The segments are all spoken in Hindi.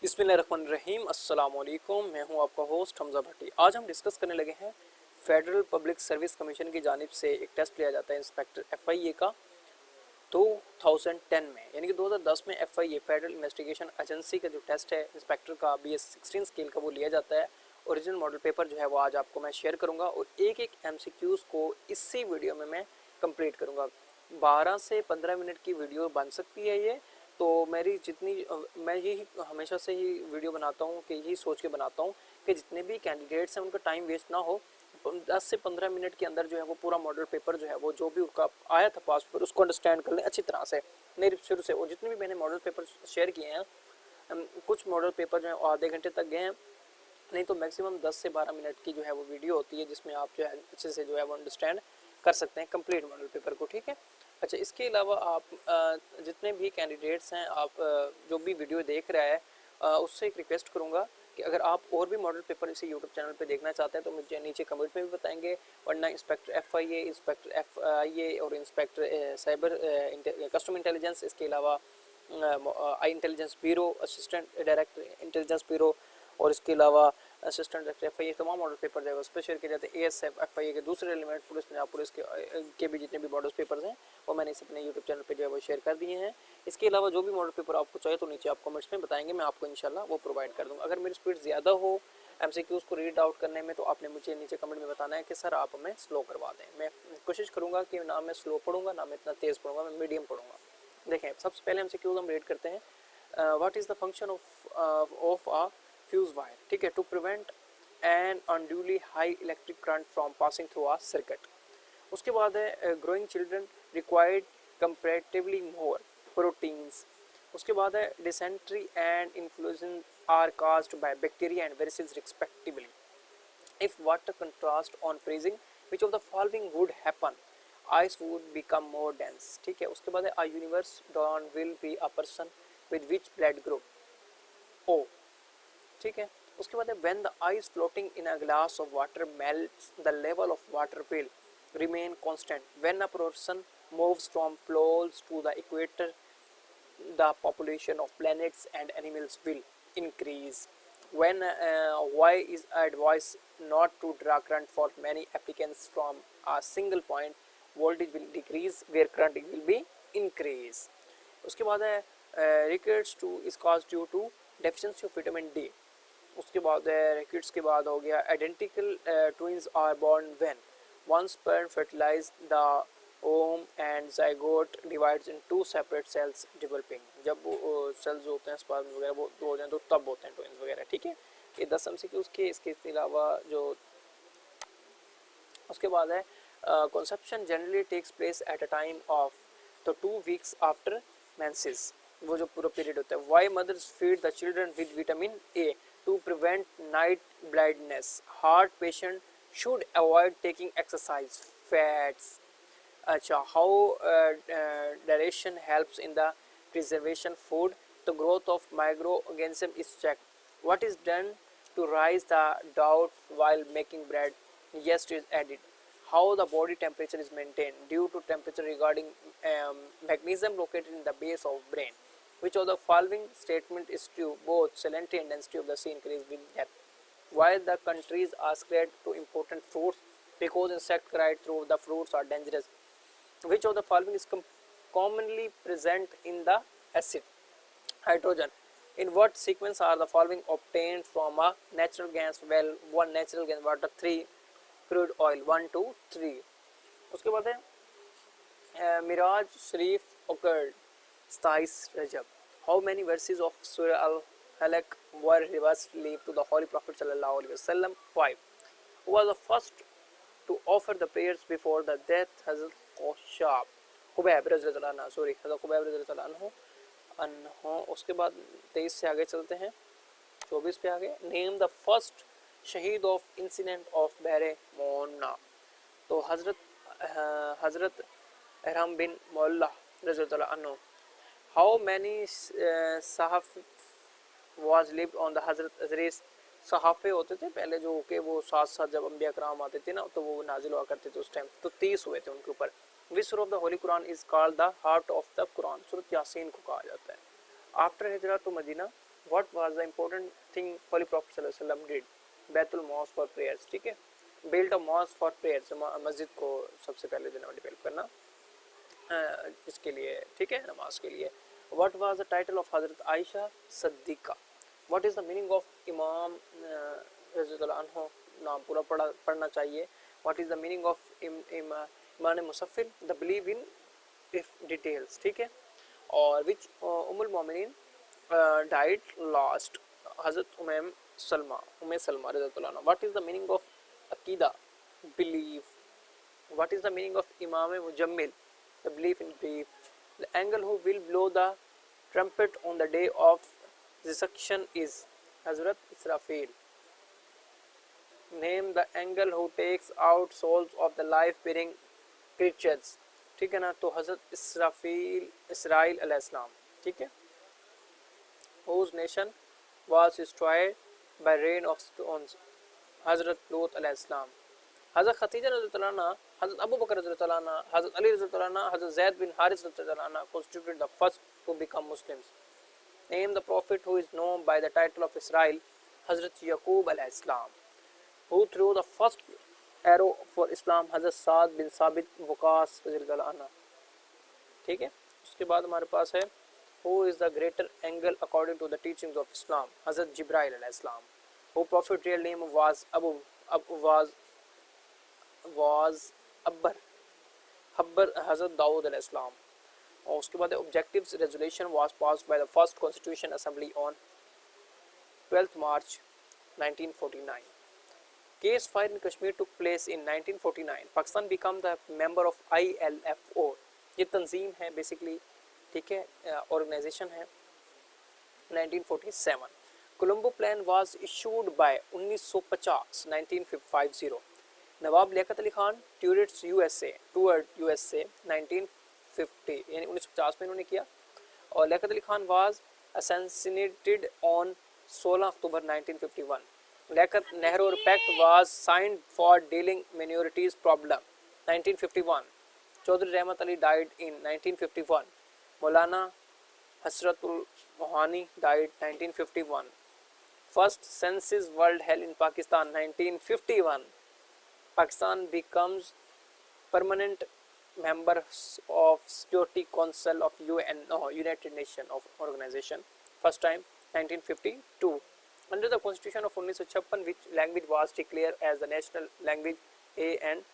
बिस्मिल्लाहिर्रहमानिर्रहीम अस्सलाम वालेकुम। मैं हूं आपका होस्ट हमज़ा भट्टी। आज हम डिस्कस करने लगे हैं फेडरल पब्लिक सर्विस कमीशन की जानिब से एक टेस्ट लिया जाता है इंस्पेक्टर एफआईए का 2010 में, यानी कि 2010 में एफआईए फेडरल इन्वेस्टिगेशन एजेंसी का जो टेस्ट है इंस्पेक्टर का BS16 स्केल का वो लिया जाता है। ओरिजिनल मॉडल पेपर जो है वो आज आपको मैं शेयर करूंगा और एक एक एमसीक्यूज़ को इसी वीडियो में मैं कंप्लीट करूंगा। 12 से 15 मिनट की वीडियो बन सकती है ये। तो मेरी जितनी मैं यही हमेशा से ही वीडियो बनाता हूँ कि यही सोच के बनाता हूँ कि जितने भी कैंडिडेट्स हैं उनका टाइम वेस्ट ना हो। 10 से 15 मिनट के अंदर जो है वो पूरा मॉडल पेपर जो है वो जो भी उनका आया था पास पर उसको अंडरस्टैंड कर लें अच्छी तरह से। मेरे शुरू से वो जितने भी मैंने मॉडल पेपर शेयर किए हैं, कुछ मॉडल पेपर जो है आधे घंटे तक गए हैं, नहीं तो मैक्सिमम 10 से 12 मिनट की जो है वो वीडियो होती है जिसमें आप जो है अच्छे से जो है वो अंडरस्टैंड कर सकते हैं कंप्लीट मॉडल पेपर को। ठीक है। अच्छा, इसके अलावा आप जितने भी कैंडिडेट्स हैं, आप जो भी वीडियो देख रहा है, उससे एक रिक्वेस्ट करूँगा कि अगर आप और भी मॉडल पेपर इसे यूट्यूब चैनल पे देखना चाहते हैं तो मुझे नीचे कमेंट में भी बताएंगे, वरना इंस्पेक्टर एफआईए, इंस्पेक्टर एफआईए और इंस्पेक्टर साइबर कस्टम इंटेलिजेंस, इसके अलावा आई intelligence bureau, assistant director intelligence bureau और इसके अलावा असिस्टेंट डायरेक्टर एफआईए, तमाम मॉडल पेपर जो है उस पर शेयर किए जाते हैं। एएसएफ एफआईए के दूसरे एलिमेंट पुलिस पंजाब पुलिस के भी जितने भी मॉडल पेपर्स हैं वो मैंने इस अपने यूट्यूब चैनल पे जो है वो शेयर कर दिए हैं। इसके अलावा जो भी मॉडल पेपर आपको चाहिए तो नीचे आप कमेंट्स में बताएंगे, मैं आपको इंशाल्लाह वो प्रोवाइड कर दूँगा। अगर मेरी स्पीड ज़्यादा हो एमसीक्यूज़ को रीड आउट करने में तो आपने मुझे नीचे कमेंट में बताना है कि सर आप हमें स्लो करवा दें। मैं कोशिश करूँगा कि ना मैं स्लो पढ़ूँगा ना मैं इतना तेज़ पढ़ूँगा, मैं मीडियम पढ़ूँगा। देखें, सबसे पहले एमसीक्यूज़ हम रीड करते हैं। What is the function of a fuse wire. ठीक है, to prevent an unduly high electric current from passing through a circuit. उसके बाद है growing children required comparatively more proteins. उसके बाद है dysentery and influenza are caused by bacteria and viruses respectively. If water contrast on freezing which of the following would happen, ice would become more dense. ठीक है। उसके बाद है a universe don will be a person with which blood group O. ठीक है। उसके बाद है when the ice floating in a glass of water melts the level of water will remain constant when a person moves from poles to the equator, the population of planets and animals will increase. When why is advised not to draw current for many applicants from a single point, voltage will decrease where current will be increase. उसके बाद है rickets to is caused due to deficiency of vitamin D. उसके बाद रिकेट्स के बाद हो गया identical twins are born when one sperm fertilize the ovum and zygote divides in two separate cells developing. जब वो सेल्स होते हैं स्पर्म वगैरह वो दो हो जाए तो तब होते हैं ट्विंस वगैरह। ठीक है। ये 10 एमसीक्यूज के। इसके अलावा जो उसके बाद है conception generally takes place at a time of तो 2 वीक्स आफ्टर मेंसेस, वो जो पूरा पीरियड होता है। Why mothers feed the children with vitamin A to prevent night blindness. Heart patient should avoid taking exercise fats. अच्छा, how dehydration helps in the preservation food, the growth of microorganism is check. What is done to raise the dough while making bread, yeast is added. How the body temperature is maintained due to temperature regarding mechanism located in the base of brain. Which of the following statement is true? Both salinity and density of the sea increase with depth. Why the countries are scared to important fruits? Because insect right through the fruits are dangerous. Which of the following is commonly present in the acid? Hydrogen. In what sequence are the following obtained from a natural gas well? 1 natural gas water, 3 crude oil, 1 2 3. उसके बाद है मिराज शरीफ occurred 27 Recep. How many verses of Surah Al-Halaq were reversed to the Holy Prophet sallallahu alaihi wasallam? 5. Who was the first to offer the prayers before the death? Hazrat Khubayb रज़ियल्लाहु अन्हु, सॉरी Hazrat Khubayb रज़ियल्लाहु अन्हु। उसके बाद 23 से आगे चलते हैं, 24 पे आगे। नेम द फर्स्ट शहीद ऑफ इंसिडेंट ऑफ बहरे मोना। तो हजरत अहराम बिन मौला रज़ियल्लाहु अन्हु। हाउ मैनी सहाफ़ वाज लिव्ड ऑन द हजरत अजरीस। सहाफ़े होते थे पहले जो के वो साथ साथ जब अम्बिया कराम आते थे ना तो वो नाजिल हुआ करते थे उस टाइम, तो 30 हुए थे उनके ऊपर। विच सूरह of the holy Quran is called the heart of the Quran. सूरत यासीन को कहा जाता है। आफ्टर हिजरत to Medina what was the important thing holy prophet सल्लल्लाहु अलैहि वसल्लम डिड? बैतुल मॉस्क फॉर प्रेयर्स, ठीक है, built a mosque for prayers, मस्जिद को सबसे पहले जो है डेवलप करना इसके लिए, ठीक है, नमाज के लिए। What was the title of हजरत आयशा सद्दीका? What is the meaning of इमाम रज़ियल्लाहु अन्हु? नाम पूरा पढ़ना चाहिए। What is the meaning of इमान मुसफ़िर? द बिलीव इन डिटेल्स, ठीक है। और विच उम्मुल मोमिनीन डाइड लास्ट? हजरत उम्मे सलमा रज़ियल्लाहु अन्हा। What is the meaning of अकीदा? Belief. What is the meaning of Imam Mujammil? The belief in belief. The angel who will blow the trumpet on the day of resurrection is Hazrat Israfil. Name the angel who takes out souls of the life-bearing creatures. ठीक है ना, तो हजरत इसराइल अलैहिस्सलाम, ठीक है। Whose nation was destroyed by rain of stones? हजरत लूत अलैहिस्सलाम। हज़रत खदीजा रज़ियल्लाहु अन्हा, हज़रत अबू बकर रज़ियल्लाहु अन्हा, हज़रत अली रज़ियल्लाहु अन्हा, हज़रत ज़ैद बिन हारिस रज़ियल्लाहु अन्हा constituted the first to become Muslims. Name the prophet who is known by the title of Israel. हज़रत यकूब अलैहिस्सलाम। Who threw the first arrow for Islam? हज़रत साद बिन साबित वकास रज़ियल्लाहु अन्हा, ठीक है। उसके बाद हमारे पास है Who is the greater angel according to the teachings of Islam? हज़रत जिब्राइल अलैहिस्सलाम। Who prophet real name was अब्बर हज़रत दाऊद अलैहिस्सलाम। और उसके बाद objectives resolution was passed by the first constitution assembly on 12 March 1949। Case fire in Kashmir took place in 1949। Pakistan become the member of ILFO। ये तंजीम है बेसिकली, ठीक है, ऑर्गेनाइजेशन है। 1947 Colombo plan was issued by 1950 1950। Nawab Liaquat Ali Khan tourist USA 1950 यानी 1950 में इन्होंने किया। और Liaquat Ali Khan was assassinated on 16 October 1951। Liaquat Nehru pact was signed for dealing minorities problem 1951। Chaudhry Rahmat Ali died in 1951। Maulana Hasratul Mohani died 1951। First census world held in Pakistan 1951। Pakistan becomes permanent member of Security Council of United Nations of organization first time 1952. Under the Constitution of 1956, which language was declared as the national language A and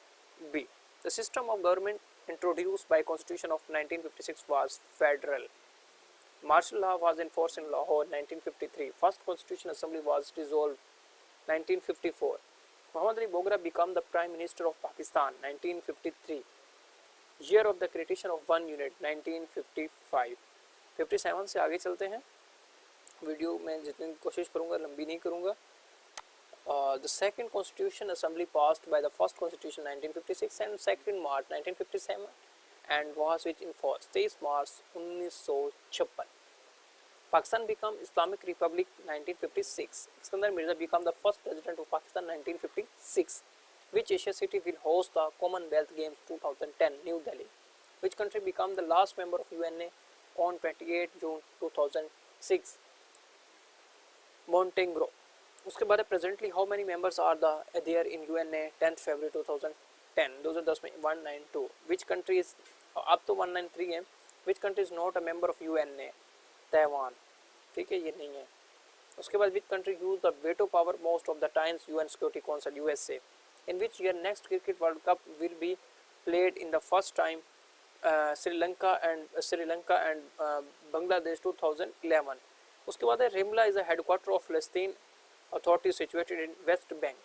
B? The system of government introduced by Constitution of 1956 was federal. Martial law was enforced in Lahore 1953. First Constitution Assembly was dissolved 1954. Muhammad Ali Bogra became the Prime Minister of Pakistan 1953. Year of the creation of one unit 1955. 57 से आगे चलते हैं। वीडियो में जितनी कोशिश करूँगा लंबी नहीं करूँगा। The second Constitution Assembly passed by the first Constitution 1956 and 2nd March 1957 and was which in force 23 March 1956. Pakistan became Islamic Republic 1956. Iskandar Mirza became the first president of Pakistan 1956. Which Asia city will host the Commonwealth Games 2010? New Delhi. Which country became the last member of UNA on 28 June 2006? Montenegro. उसके बाद presently how many members are there in UNA 10th February 2010? 2010 में 192. Which country is अब तो 193 है. Which country is not a member of UNA? Taiwan, ठीक है, ये नहीं है। उसके बाद which country use the veto power most of the times UN security council USA? In which year next cricket world cup will be played in the first time? Sri Lanka and Bangladesh 2011। उसके बाद है Ramallah is the headquarter of फलस्तीन authority situated in west bank.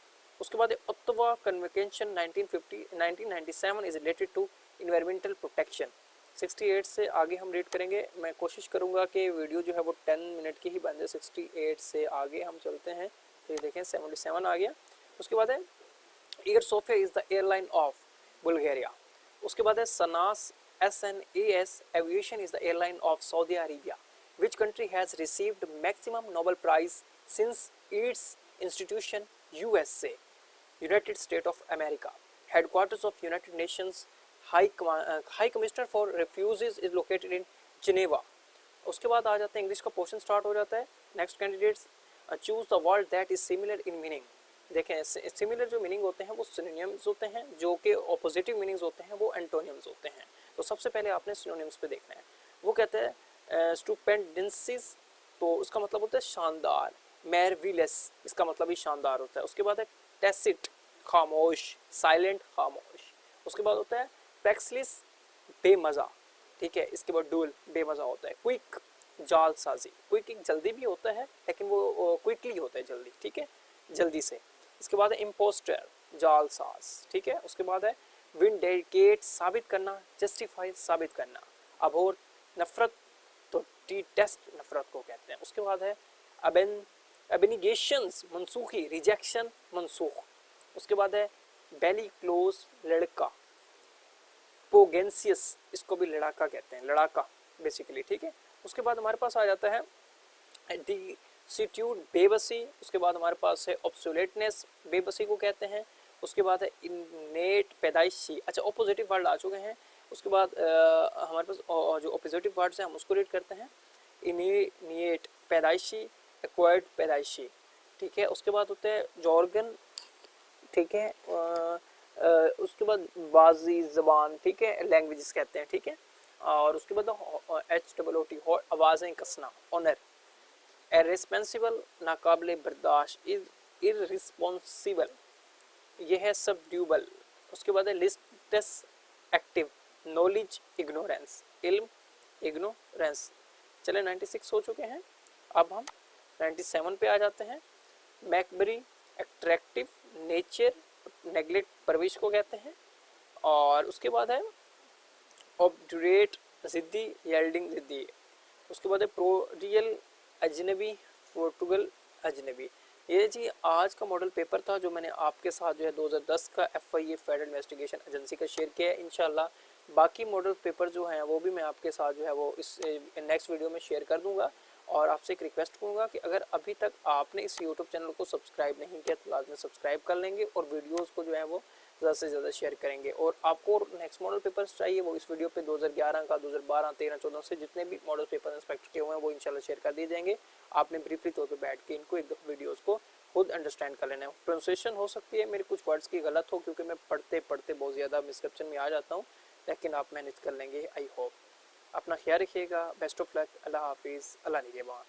उसके बाद Ottawa convention 1997 is related to environmental protection. 68 से आगे हम रीड करेंगे। मैं कोशिश करूंगा कि वीडियो जो है वो 10 मिनट की ही बन जाए। 68 से आगे हम चलते हैं तो ये देखें 77 आ गया। उसके बाद है Air Sofia is the airline of Bulgaria. उसके बाद है SNAS SNAS aviation is the airline of Saudi Arabia. Which country has received maximum Nobel prize since its institution USA? United State of America. Headquarters of United Nations High Commissioner for Refugees is located in Geneva. उसके बाद आ जाते हैं इंग्लिश का पोर्शन स्टार्ट हो जाता है। Next candidates choose the word that is similar in meaning. देखें सिमिलर जो मीनिंग होते हैं वो सिनोनिम्स होते हैं, जो कि ऑपोजिटिव मीनिंग्स होते हैं वो एंटोनिम्स होते हैं। तो सबसे पहले आपने सिनोनिम्स पे देखना है। वो कहते हैं स्टुपेंडेंसिस, तो उसका मतलब होता है शानदार। मैरविलस, इसका मतलब ही शानदार होता है। उसके बाद है टेसिट, खामोश, साइलेंट, खामोश। उसके बाद होता है प्रेक्सलिस, बेमज़ा, ठीक है। इसके बाद डुअल, बेमज़ा होता है। क्विक, जालसाजी, क्विक एक जल्दी भी होता है लेकिन वो क्विकली होता है, जल्दी, ठीक है, जल्दी से। इसके बाद है इम्पोस्टर, जालसाज, ठीक है। उसके बाद है विंडिकेट, साबित करना, जस्टिफाई, साबित करना। अबोर, नफरत, तो टी टेस्ट नफरत को कहते हैं। उसके बाद है एबनिगेशंस, मनसूखी, रिजेक्शन, मनसूख। उसके बाद है बेली क्लोज, लड़का। पोगेंसियस, इसको भी लड़ाका कहते हैं, लड़ाका बेसिकली, ठीक है। उसके बाद हमारे पास आ जाता है डिसिट्यूड, बेबसी। उसके बाद हमारे पास है ऑब्सोलेटनेस, बेबसी को कहते हैं। उसके बाद है इनेट, पैदाइशी। अच्छा, ऑपोजिटिव वर्ड आ चुके हैं। उसके बाद हमारे पास जो ऑपोजिटिव वर्ड्स हैं हम उसको रीड करते हैं। इनिएट, पैदाइशी, एक्वायर्ड, पैदाइशी, ठीक है। उसके बाद होते हैं जॉर्गन, ठीक है। उसके बाद बाजी, ज़बान, ठीक है, लैंग्वेजेस कहते हैं, ठीक है। और उसके बाद HOOT, आवाज़ें कसना। ऑनर, इररिस्पॉन्सिबल, नाकाबिले बर्दाश्त। इररिस्पॉन्सिबल, ये है सबड्यूबल। उसके बाद है लिस्टस, एक्टिव। Knowledge, ignorance. इल्म, इग्नोरेंस। चले 96 हो चुके हैं। अब हम 97 पे आ जाते हैं। मैकबरी, अट्रैक्टिव, नेचर, नेगलेक्ट, परविश को कहते हैं। और उसके बाद है ऑब्डुरेट, ज़िद्दी, येल्डिंग, ज़िद्दी। उसके बाद है प्रोडियल, अजनबी, पोर्टुगल, अजनबी। ये जी आज का मॉडल पेपर था जो मैंने आपके साथ जो है 2010 का FIA फेडरल इन्वेस्टिगेशन एजेंसी का शेयर किया है। इंशाल्लाह बाकी मॉडल पेपर जो हैं वो भी मैं आपके साथ जो है वो इस नेक्स्ट वीडियो में शेयर कर दूंगा। और आपसे एक रिक्वेस्ट करूँगा कि अगर अभी तक आपने इस यूट्यूब चैनल को सब्सक्राइब नहीं किया तो लाजमी सब्सक्राइब कर लेंगे और वीडियोज़ को जो है वो ज़्यादा से ज़्यादा शेयर करेंगे। और आपको नेक्स्ट मॉडल पेपर्स चाहिए वो इस वीडियो पे 2011 का, 2012, 13, 14 से जितने भी मॉडल पेपर इंस्पेक्ट किए हुए हैं वो इंशाल्लाह शेयर कर दिए जाएंगे। आपने ब्रीफली तौर पे बैठ के इनको एक दफ़ा वीडियोज़ को खुद अंडरस्टैंड कर लेना है। प्रोनाउंसिएशन हो सकती है मेरे कुछ वर्ड्स की गलत हो क्योंकि मैं पढ़ते पढ़ते बहुत ज़्यादा मिसकंसेप्शन में आ जाता हूँ, लेकिन आप मैनेज कर लेंगे, आई होप। अपना ख्याल रखिएगा, बेस्ट ऑफ लक, अल्लाह हाफिज़, अल्लाह निगहबान।